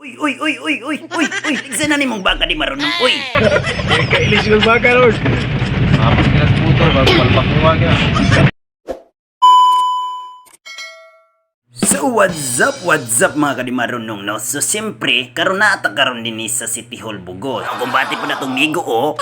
Uy, ligsan na ni mong baka di marunong, uy. Kailis yung baka, Lord. Tapos kinas puto, bago palpak mo wag yan. So what's up mga kadimarunong no? So siyempre, karon na ata karon din sa City Hall Bugos. Kung bati po na itong migo o,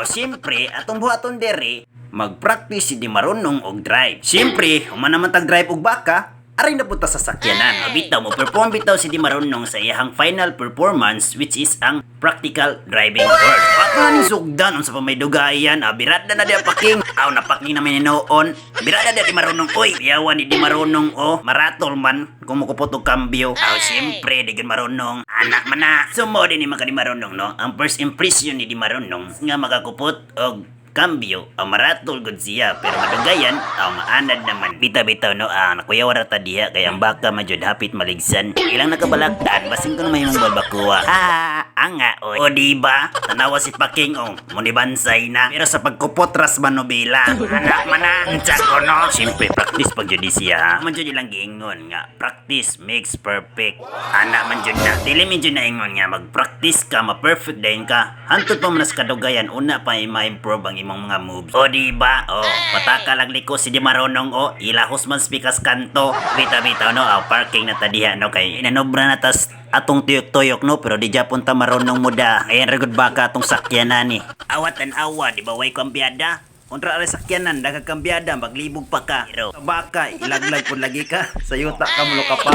siyempre, atong buhaton dere, mag-practice si di marunong og drive. Siyempre, human naman tag-drive og baka, aray na punta sa sakyanan. Bitaw mo, perform bitaw si di marunong sa iyang final performance which is ang practical driving course. At nga ni sugdan, sa pamaydugayan, birat na di paking. Napaking namin noon. Birat na di marunong, oy, yawan ni di marunong, maratol man, kung mukupot og kambyo. Siyempre, di marunong, anak man na. Sumo din ni mga di marunong, no? Ang first impression ni di marunong, nga makakupot og kambyo, maratol gud siya, pero madugayan, maanad naman. Bitaw no, nakuyaw rata diha, kaya ang baka majud hapit maligsan. Ilang nakabalagdan, basing ko naman yung balbakuha. Anga, oy. O diba, tanawa si Paking, munibansay na. Pero sa pagkupot, ras manobela. Anak man na, ko no. Siyempre, practice pag jud siya. Man jud ilang giingon nga, practice makes perfect. Anak man jud na, dili min jud na ingon nga, mag-practice ka, ma-perfect dahin ka. Hantod pa man sa kadugayan, una pa ma-improve ang imong mga moves. O diba? Pataka lang liko si di marunong ilahos man spikas kanto. Bitaw no, parking na tadiha no kay inanobra na tas atong tuyok-tuyok no, pero di Japon ta marunong muda. Ayan ragod baka atong sakyanan ni. Awat an awa, di ba way kambyada? Kontra aray sakyanan, nagkakambyada, maglibog pa ka. Pero baka ilaglag pud lagi ka, sayuta ka mulo ka pa.